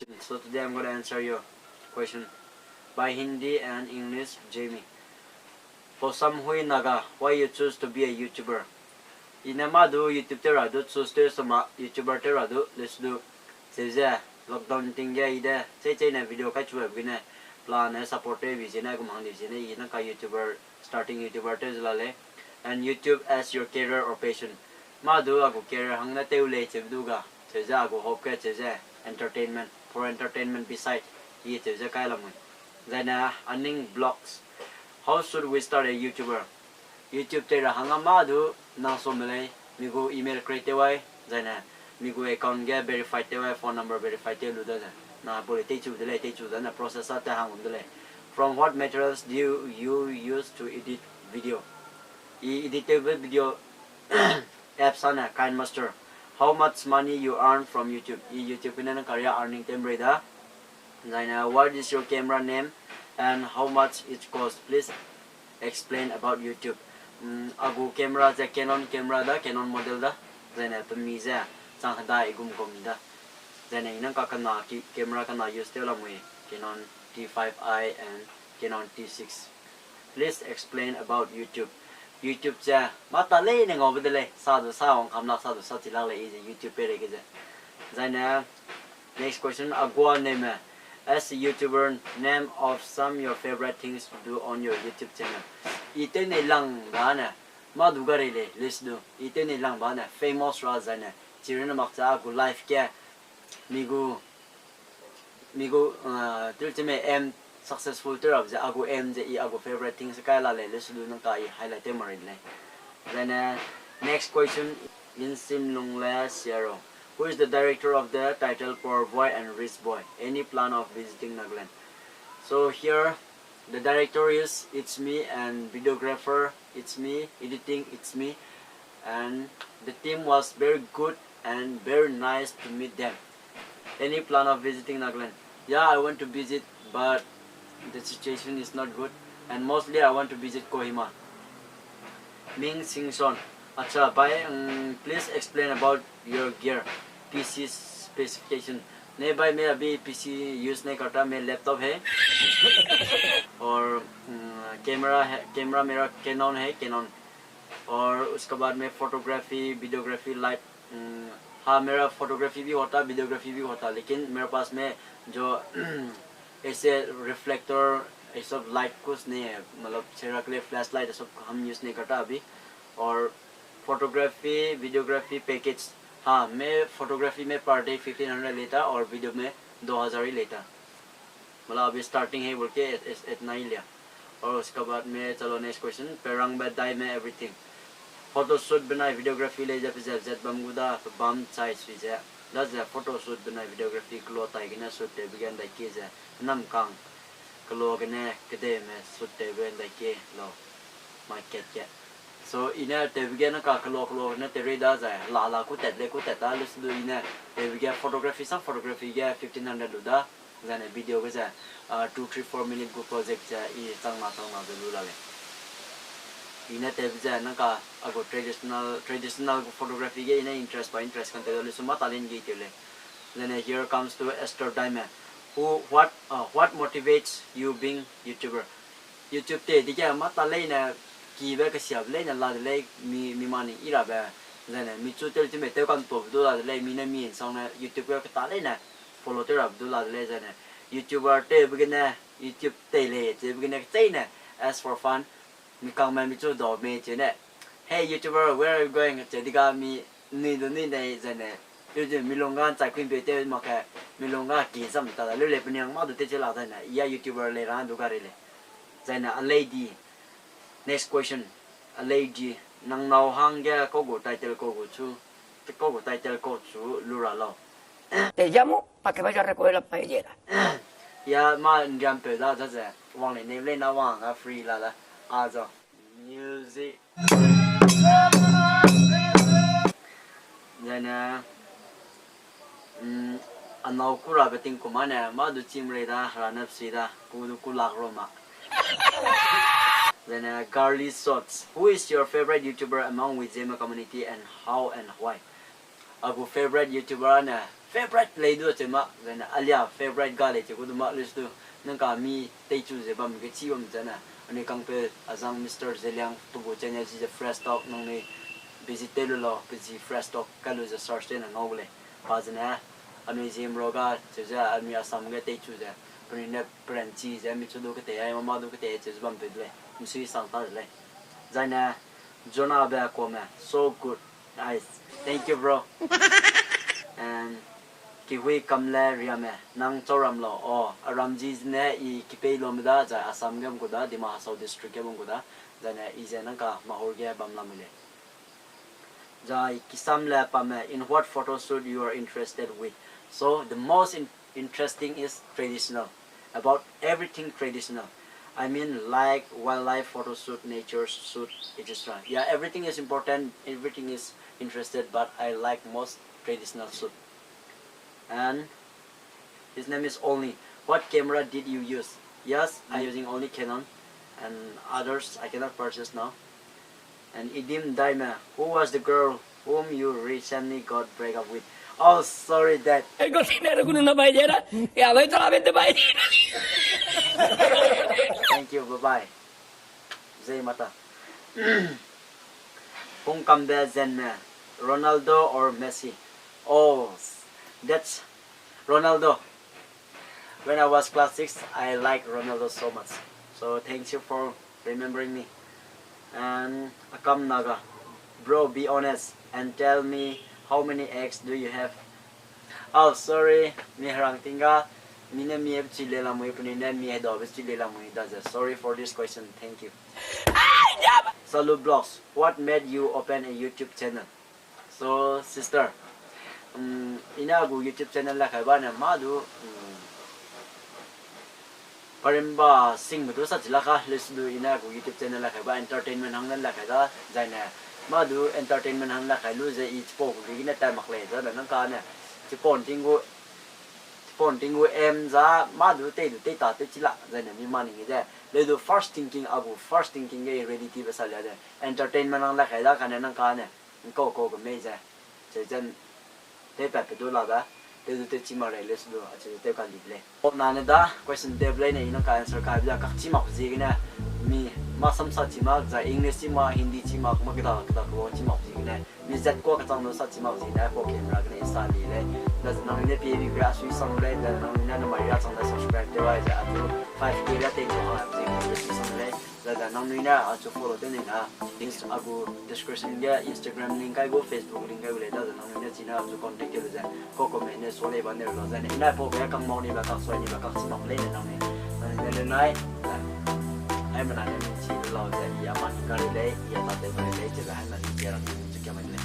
So today I'm gonna answer your question by Hindi and English. Jamie. For some Hui Naga, why you choose to be a YouTuber? Inama do YouTube terado choose to sama YouTuber terado let's do. Seza lockdown tingga ida. Say na video ka chuab gina plan hai support hai visina kumang visina ina ka YouTuber starting YouTuber tezlale and YouTube as your career or passion. Madu aku career hangna teule chebduga. Seza aku hope ka seza entertainment for entertainment beside ye seza kai lamun. Then earning blogs. How should we start a YouTuber? YouTube tera hanga madu na so mele migo email create wai zana migo account ge verify te wai phone number verify te lu da na bole te chu da na process ta hangum dele. From what materials do you use to edit video? Editable video apps ana KineMaster. How much money you earn from YouTube? YouTube in career earning temporary da. Zana what is your camera name and how much it costs? Please explain about YouTube. Agu camera the Canon camera da Canon model da then pemi za sang da igum kom da then inang ka kana ki camera kana use te lamwe Canon T5i and Canon T6. Please explain about YouTube. YouTube ja mata le ne ngob de le sa do sa ong kamla sa do sa ti la le is YouTube pere ge then next question agwa name as a YouTuber, name of some your favorite things to do on your YouTube channel. Ite ne lang ba na ma du ga le list do ite ne lang ba na famous ra za na chirin mak cha gu life ke migu til chime m successful ter of the agu m je agu favorite things ka la le list do nang ka I highlight te marin le. Then next question in sim long la zero. Who is the director of the title Poor Boy and Rich Boy? Any plan of visiting Nagaland? So here the director is it's me and videographer it's me, editing it's me, and the team was very good and very nice to meet them. Any plan of visiting Nagaland? Yeah, I want to visit but the situation is not good and mostly I want to visit Kohima. Ming Sing Son. Acha, please explain about your gear. PC specification. नहीं भाई मैं अभी PC use नहीं करता मैं laptop है और camera मेरा कैनन है कैनन और उसके बाद में फोटोग्राफी वीडियोग्राफी लाइट हाँ मेरा फोटोग्राफी भी होता वीडियोग्राफी भी होता लेकिन मेरे पास में जो ऐसे रिफ्लेक्टर ये सब लाइट कुछ नहीं है मतलब चेहरा के लिए फ्लैश लाइट सब हम यूज़ नहीं करता अभी और फोटोग्राफी वीडियोग्राफी पैकेज हाँ मैं फोटोग्राफी में पर डे 1500 लेता और वीडियो में 2000 ही लेता मतलब अभी स्टार्टिंग है बोल के इतना ही लिया और उसके बाद में चलो नेक्स्ट क्वेश्चन पेरंग बेदाई में एवरीथिंग फोटो शूट बनाए वीडियोग्राफी ले जा फिर जेट बमगुदा बम साइज फिर दस फोटो शूट बनाए वीडियोग्राफी क्लो ताई के ना शूट टे बिगन दाई के जा नम कांग क्लो के ने कदे में शूट टे बिगन दाई के लो मार्केट के so ina teviga ka kalo na terida za la ku tet da lus do ina teviga photography sa photography ga 1500 do da then video ga za 2-3-4 minute go project ja I tang na do la le ina teviga na ka ago traditional photography ga ina interest kan te do suma talent gi tele then here comes to Esther Diamond what motivates you being YouTuber YouTube te diga mata le na kiba ka siap le na la le mi mani ira ba zana mi chu tel ti me te kan to do la le mi na mi song na YouTube ka ta le na follow te rab do la le zana YouTuber te bigna YouTube te le te bigna te na as for fun mi kang ma mi chu do me che ne hey YouTuber where are you going che diga mi ni do ni dai zana yo mi longa cha kwin be te ma ka mi longa ki sam ta le le pnyang ma do te che la zana ya YouTuber le ran do ka re le zana a lady. Next question, a lady nang nau hang ga ko go title ko go title ko chu lura lo. Te llamo para que vaya a recoger la paellera. Ya ma ndiam pe da za wang le name le na wang a free la la a zo music. Then anau kura beting ko mana ma du chim re da ranap si da ku du ku lak ro ma. Then Garly Shots. Who is your favorite YouTuber among with Zeme community and how and why? Aku favorite YouTuber na favorite play do chema then alia favorite ga le chu ma list do nang ka mi te chu je bam ke chi bam jana ani kang pe azang Mr. Zeliang to go channel is a fresh talk nang ni visit te lo busy fresh talk ka lo je search te na ngole pa jana ani zeme roga che ja ami asam ge te chu je prin ne pran chi je mi chu do ke te ai ma do ke te che bam pe le mi sui sang ta le jana Jonah ba ko ma so good nice thank you bro and kiwi kamla riame nang choram lo o aramji ne I kipe lo mda ja asam gam ko da dima hasau district gam ko da jana ije nang ka mahor ge bam la mile ja kisam la pame in what photo shoot you are interested with so the most interesting is traditional about everything traditional I mean like wildlife photo shoot nature shoot etc yeah everything is important everything is interested but I like most traditional shoot and his name is Only. What camera did you use? Yes, I'm using only Canon and others I cannot purchase now. And Idim Daima, who was the girl whom you recently got break up with? Oh, sorry that. Thank you, bye-bye. Zay mata. Kung kambe zeme, Ronaldo or Messi? Oh, that's Ronaldo. When I was class 6, I like Ronaldo so much. So thank you for remembering me. And Akam Naga. Bro, be honest and tell me how many eggs do you have? Oh, sorry. Mi harang tinga. Mina mi have chile la mui punina mi head of chile la mui does. Sorry for this question. Thank you. Salut Blogs. What made you open a YouTube channel? So, sister. Inagu YouTube channel la kaiba na madu parimba sing mudu sa chila ka lisdu inagu YouTube channel la kaiba entertainment hanglan la kaida jaina madu entertainment hang la kailu je I chpo ri na ta makle ja na nang ka na chpon tingu em za madu te du te ta te chila jaina mi mani ge ja le do first thinking ge ready ti basal ja entertainment hang la kaida kana nang ka na ko me ja je jan te pa pe do la da te do te chima re les do a che te ka li le o na ne da question de ble ne ino ka answer ka bia ka chima ku ji ne mi ma sam sa chima za english chima hindi chima ma ka da ko chima ku ji ne mi zat ko ka tang no sa chima ku ji ne ko camera ne sa li le da na ne pe bi gra sui sang le da na ne na ma ya chang da subscribe de wa ja a 5k la te ko ha ji ko sang le da na ne na a chu follow de ne na agu description ga Instagram link ai go Facebook link ai le da na ne china chu contact ke le ko me ne so le ba ne lo za ne na po ga kang mau ni ba ka so ni ba ka chi nok le ne na ne nai ai ma na ne chi lo za ya ma ka le ya ta te le che ga han na ni ya ra chu kya ma le